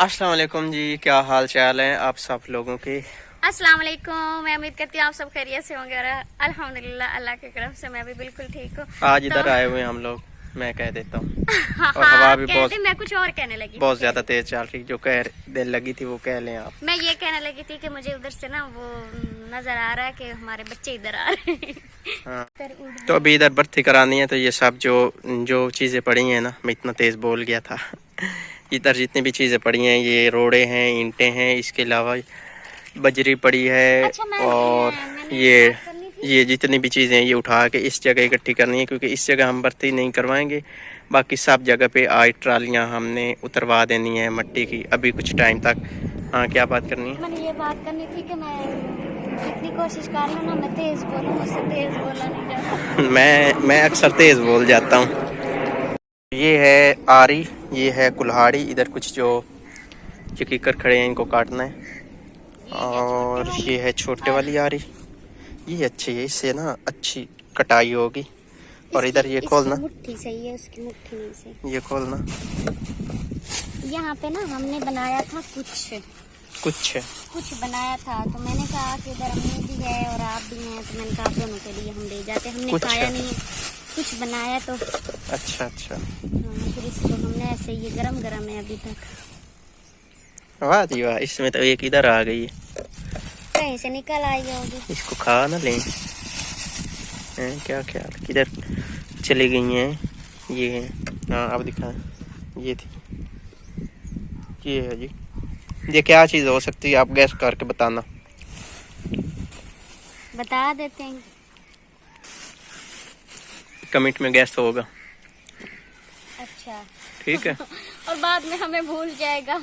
अस्सलाम वालेकुम जी, क्या हाल चाल है आप सब लोगों के। अस्सलाम वालेकुम। मैं उम्मीद करती हूँ आप सब खैरियत से होंगे और अल्हम्दुलिल्लाह अल्लाह की करम से मैं भी बिल्कुल ठीक हूँ। आज तो इधर आए हुए हैं हम लोग, मैं कह देता हूँ। और हाँ, हवा आप भी कहते मैं कुछ और कहने लगी बहुत थी। ज़्यादा तेज़ चल रही, जो कह दिल लगी थी वो कह लें आप। मैं ये कहने लगी थी कि मुझे उधर से ना वो नजर आ रहा है कि हमारे बच्चे इधर आ रहे हैं। हाँ, फिर उड़ तो गए। अभी इधर भर्ती करानी है, तो ये सब जो जो चीज़ें पड़ी हैं ना, मैं इतना तेज़ बोल गया था। इधर जितनी भी चीज़ें पड़ी हैं, ये रोड़े हैं, ईंटें हैं, इसके अलावा बजरी पड़ी है। अच्छा और मैंने एक ये बात करनी थी। ये जितनी भी चीज़ें हैं ये उठा के इस जगह इकट्ठी करनी है, क्योंकि इस जगह हम भर्ती नहीं करवाएंगे। बाकी सब जगह पे आज ट्रालियाँ हमने उतरवा देनी है मट्टी की, अभी कुछ टाइम तक। हाँ, क्या बात करनी है? मैंने ये बात करनी थी कि मैं जितनी कोशिश कर लूँ ना मैं तेज बोलूँ, मुझसे तेज बोला नहीं जाता। मैं अक्सर तेज़ बोल जाता हूँ। ये है आरी, ये है कुल्हाड़ी, इधर कुछ जो चिकीकर खड़े हैं इनको काटना है। ये है छोटे और वाली ये है छोटे और वाली आरी, ये अच्छी है, इससे ना अच्छी कटाई होगी। और इधर ये इसकी खोलना, मुट्ठी सही है, उसकी मुट्ठी नहीं सही। ये खोलना यहाँ पे ना हमने बनाया था कुछ बनाया था, तो मैंने कहा कि इधर अम्मी भी है और आप भी हैं, तो मैंने कहा आप दोनों के लिए हम ले जाते। हमने कुछ खाया नहीं है, कुछ बनाया तो अच्छा अच्छा। हाँ, फिर इसको हमने ऐसे, ये गरम गरम है अभी तक। वाह जी वाह, इसमें तो एक इधर आ गई है। कहीं से निकल आई होगी। इसको खा ना लें हैं, क्या ख्याल किधर चली गई हैं ये है। हाँ, अब दिखा, ये थी, ये है जी। ये क्या चीज़ हो सकती है, आप गैस करके बताना। बता देते हैं। कमेंट में गैस होगा, अच्छा ठीक है। और बाद में हमें भूल जाएगा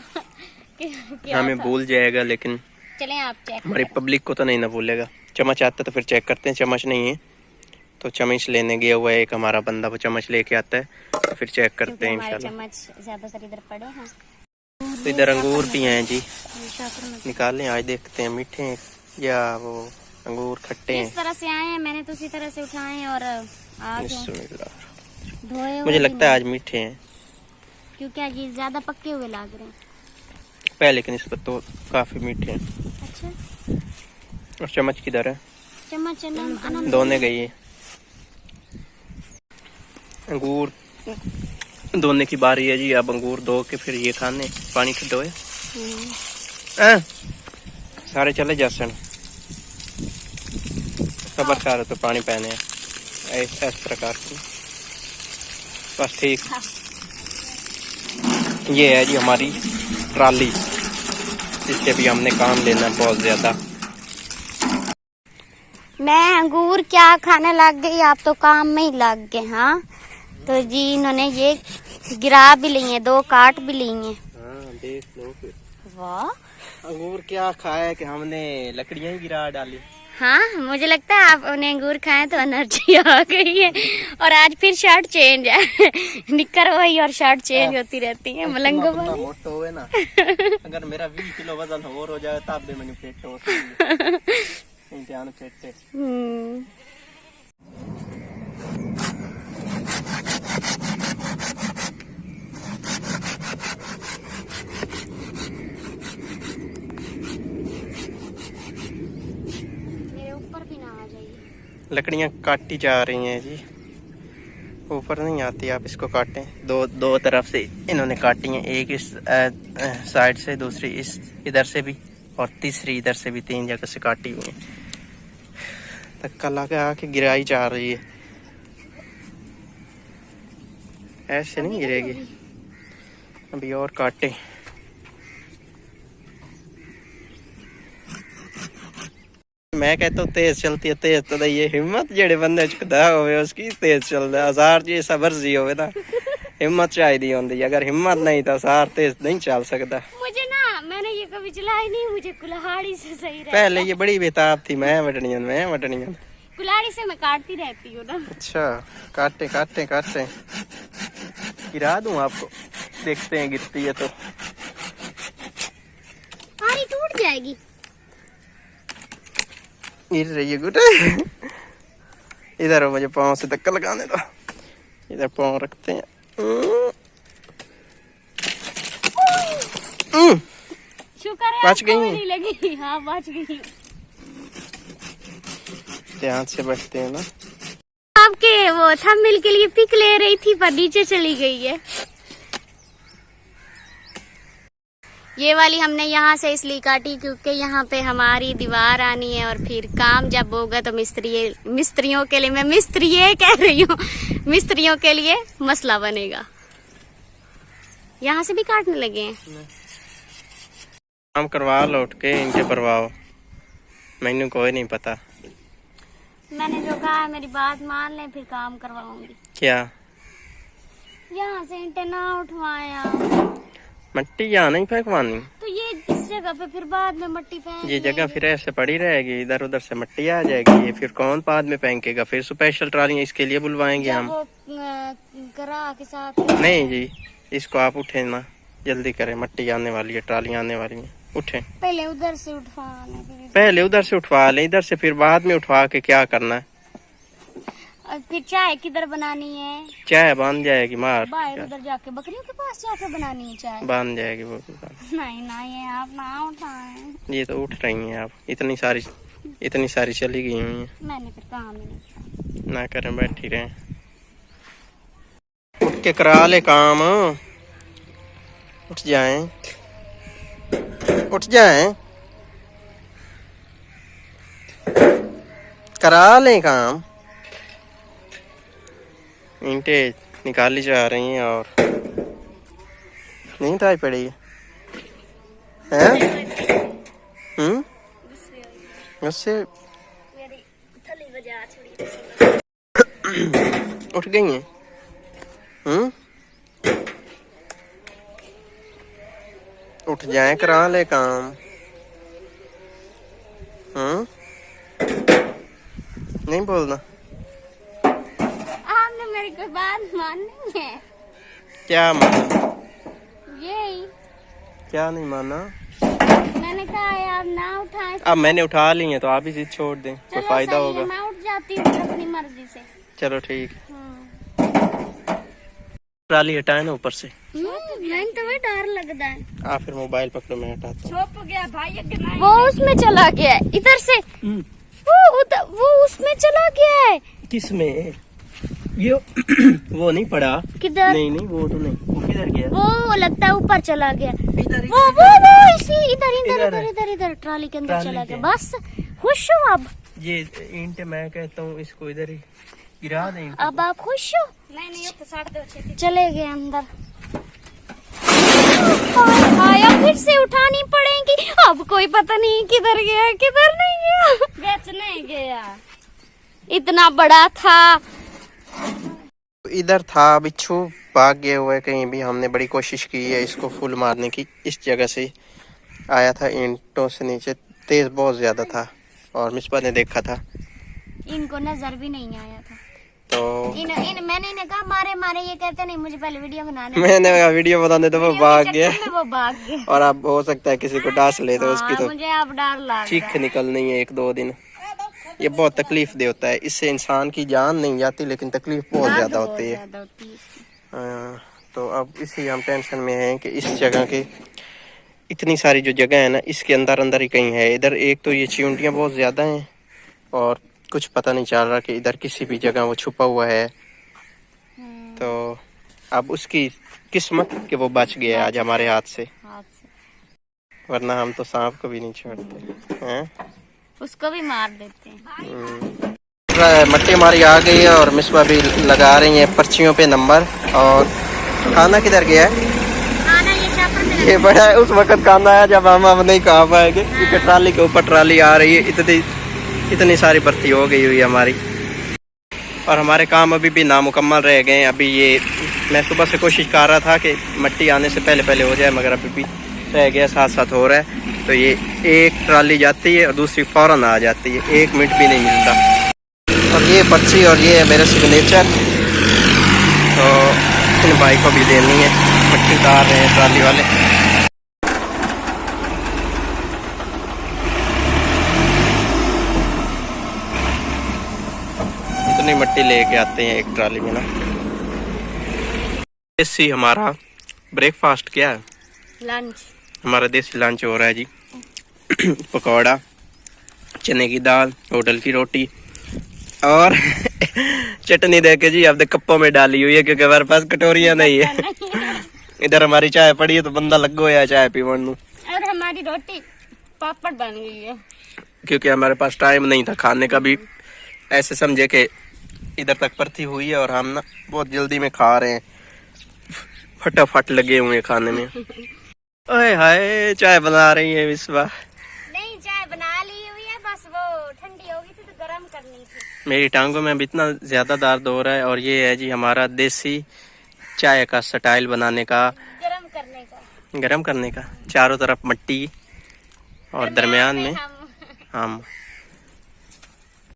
कि क्या हमें था। भूल जाएगा, लेकिन चलें आप चेक हमारी करें। पब्लिक को तो नहीं ना भूलेगा। चम्मच आता तो फिर चेक करते हैं, चम्मच नहीं है तो चम्मच लेने गया हुआ है एक हमारा बंदा, वो चम्मच लेके आता है, तो फिर चेक करते क्योंकि हैं हमारे इंशाल्लाह। चम्मच ज्यादातर इधर पड़े हैं। तो इधर अंगूर भी हैं जी, ये शाकर में निकालें आज, देखते हैं मीठे हैं या वो अंगूर खट्टे इस हैं। तरह से आए हैं, मैंने तो उसी तरह से उठाए हैं और आ गए बिस्मिल्लाह। धोए हुए मुझे भी लगता है नहीं, आज मीठे हैं, क्योंकि आज ये ज्यादा पक्के हुए लग रहे हैं। पहले की निस्बत तो काफी मीठे हैं। अच्छा, और चम्मच किधर है? चम्मच अनंत धोने गई है। अंगूर धोने की बारी है जी, अब अंगूर धो के फिर ये खाने, पानी से धोए। सारे चले जा सन, सबर कर तो पानी पहने इस प्रकार से, बस ठीक। ये है जी हमारी ट्राली, इससे भी हमने काम लेना बहुत ज्यादा। मैं अंगूर क्या खाने लग गई, आप तो काम में ही लग गए। हाँ, तो जी इन्होंने ये गिरा भी ली है, 2 काट भी ली है। हाँ, देख लो फिर। वाह, अंगूर क्या खाया कि हमने लकड़ियां ही गिरा डाली। हाँ मुझे लगता है आप उन्हें अंगूर खाए तो एनर्जी आ गई है। और आज फिर शर्ट चेंज है। निकर वही और शर्ट चेंज होती रहती है मलंगो वाली। मोटो हुए ना, अगर मेरा 20 किलो वजन और हो जाए तब भी मैंने पेट हो ध्यान पेटे। मेरे ऊपर भी ना आ जाइए। लकड़ियां काटी जा रही हैं जी, ऊपर नहीं आती, आप इसको काटें। दो तरफ से इन्होंने काटी हैं, एक इस साइड से, दूसरी इस इधर से भी, और तीसरी इधर से भी, 3 जगह से काटी हुई है। धक्का लगा के गिराई जा रही है, ऐसे नहीं गिरेगी। अभी और काटे। मैं कहता हूँ तेज चलती है, तेज तो ये हिम्मत जेड़े बंदे खुदा होवे उसकी तेज चलदा। हजार जी सबर जी होवे ना, हिम्मत चाहिए होंदी, अगर हिम्मत नहीं तो सार तेज नहीं चल सकता। मुझे ना, मैंने ये कभी चलाई नहीं, मुझे कुल्हाड़ी से सही रहता। पहले ये बड़ी बेताब थी, मैं वटनियन कुल्हाड़ी से मैं काटती रहती हूँ ना। अच्छा, काटे काटे काटे गिरा दूं आपको, देखते हैं गिरती है तो। हारी टूट जाएगी। गिर रही है गुटे। इधर हो, मुझे पाँव से धक्का लगाने दो। इधर पाँव रखते हैं। शुक्र है बच आपको गई भी हैं? नहीं लगी। हाँ बच गई। ध्यान से बैठते हैं ना। आपके वो थंबनेल के लिए पिक ले रही थी पर नीचे चली गई है। ये वाली हमने यहाँ से इसलिए काटी क्योंकि यहाँ पे हमारी दीवार आनी है और फिर काम जब होगा तो मिस्त्रियों के लिए, मैं मिस्त्री कह रही हूँ, मिस्त्रियों के लिए मसला बनेगा। यहाँ से भी काटने लगे हैं। काम करवा लौट के इनके परवाह, मैंने कोई नहीं पता। मैंने जो कहा है मेरी बात मान लें फिर काम करवाऊंगी। क्या यहाँ से ईंटें ना उठवाया, मट्टी यहाँ नहीं फेंकवानी, तो ये इस जगह पे फिर बाद में मट्टी फेंक ये जगह देंगे। फिर ऐसे पड़ी रहेगी, इधर उधर से मट्टी आ जाएगी, ये फिर कौन बाद में फेंकेगा। फिर स्पेशल ट्राली इसके लिए बुलवाएंगे जब हम। वो करा के साथ नहीं जी, इसको आप उठे ना, जल्दी करें, मट्टी आने वाली है, ट्रालियां आने वाली हैं, उठे। पहले उधर से उठवाना, फिर पहले उधर से उठवा लें, इधर से फिर बाद में उठवा के क्या करना है। और फिर चाय किधर बनानी है? चाय बांध जाएगी मार, बाहर उधर जाके बकरियों के पास जाके बनानी है चाय। बांध जाएगी वो भी नहीं ना, ये आप ना उठाएं। ये तो उठ रही हैं आप, इतनी सारी चली गई हुई हैं। मैंने फिर काम ही नहीं किया। ना करें, बैठी रहें। उठ के करा ले काम, उठ जाएं, उठ जाएं, करा लें काम। ईंटें निकाली जा रही हैं और नहीं ताई पड़ी है। उससे मेरी थली बजा छोड़ी। उठ गई हैं। उठ जाए, करा ले काम। नहीं बोलना। आपने मेरी कोई बात माननी है? क्या माना? यही क्या नहीं माना? मैंने कहा है आप ना उठाएं। अब मैंने उठा ली है तो आप ही जिद छोड़ दें, कोई चलो फायदा सही होगा। है, मैं उठ जाती हूँ अपनी मर्जी से। चलो ठीक है। हाँ। ट्राली हटाए ना ऊपर से। मैंने तो वही डर लगता है। आप फिर मोबाइल पकड़ो, मैं हटाता हूँ। छुप गया भाई, वो उसमें चला गया है, इधर से वो उसमें चला गया है। किसमें? ये वो नहीं पड़ा। किधर? नहीं नहीं, वो तो नहीं, वो किधर गया? वो लगता है ऊपर चला गया। इधर वो इसी इधर इधर इधर इधर इधर इधर ट्राली के अंदर ट्राली चला के। गया। बस खुश हो अब? ये ईंट मैं कहता हूँ इसको इधर ही गिरा दें। अब आप खुश हो? नहीं तो साथ दो, चले गए अंदर। आया फिर से उठानी पड़ेगी। अब कोई पता नहीं किधर गया किधर नहीं गया। बेच नहीं गया, इतना बड़ा था। इधर था, बिच्छू भाग गए हुए कहीं भी। हमने बड़ी कोशिश की है इसको फुल मारने की। इस जगह से आया था, ईंटों से नीचे, तेज बहुत ज्यादा था और मिसबा ने देखा था। इनको नजर भी नहीं आया था तो मैंने इन्हें कहा मारे मारे, ये कहते नहीं मुझे पहले वीडियो बनाने। मैंने कहा वीडियो बनाने, तो वो भाग गया। वो भाग गया। और अब हो सकता है किसी को डांस ले तो उसकी तो मुझे अब डर लग रहा है। चीख निकलनी है 1-2 दिन। ये बहुत तकलीफ दे होता है, इससे इंसान की जान नहीं जाती लेकिन तकलीफ बहुत ज्यादा होती है। तो अब इसी हम टेंशन में हैं कि इस जगह के, इतनी सारी जो जगह है ना, इसके अंदर अंदर ही कहीं है। इधर एक तो ये चींटियां बहुत ज्यादा हैं और कुछ पता नहीं चल रहा कि इधर किसी भी जगह वो छुपा हुआ है। तो अब उसकी किस्मत कि वो बच गया आज हमारे हाथ से, वरना हम तो सांप को भी नहीं छोड़ते हैं। उसको भी मार देते हैं। मट्टी हमारी आ गई है और मिसबा भी लगा रही है पर्चियों पे नंबर। और खाना किधर गया है? खाना ये शापर में ये बड़ा है, उस वक्त खाना है जब हम नहीं खा पाएंगे, क्योंकि ट्राली के ऊपर ट्राली आ रही है। इतनी सारी भर्ती हो गई हुई है हमारी और हमारे काम अभी भी नामुकम्मल रह गए हैं। अभी ये मैं सुबह से कोशिश कर रहा था कि मट्टी आने से पहले पहले हो जाए, मगर अभी भी रह गया, साथ साथ हो रहा है। तो ये एक ट्राली जाती है और दूसरी फौरन आ जाती है, 1 मिनट भी नहीं मिलता। और ये पर्ची और ये है मेरा सिग्नेचर। तो इन भाई को भी देनी है, मट्टी उतार रहे हैं ट्राली वाले। इतनी मट्टी लेके आते हैं एक ट्राली में ना। इसी हमारा ब्रेकफास्ट क्या है? लंच। हमारा देसी लंच हो रहा है जी। पकौड़ा, चने की दाल, होटल की रोटी और चटनी देके जी आपने कप्पों में डाली हुई है क्योंकि हमारे पास कटोरियां नहीं है। इधर हमारी चाय पड़ी है तो बंदा लग गया चाय पीवन नू। और हमारी रोटी पापड़ बन गई है क्योंकि हमारे पास टाइम नहीं था खाने का भी। ऐसे समझे कि इधर तक परती हुई है और हम ना बहुत जल्दी में खा रहे हैं, फटाफट लगे हुए हैं खाने में। ओए हाय चाय बना रही है विश्वा। नहीं, चाय बना ली हुई है, बस वो ठंडी होगी थी तो गर्म करनी थी। मेरी टांगों में अब इतना ज्यादा दर्द हो रहा है और ये है जी हमारा देसी चाय का स्टाइल बनाने का, गरम करने का। चारों तरफ मट्टी और दरमियान में हम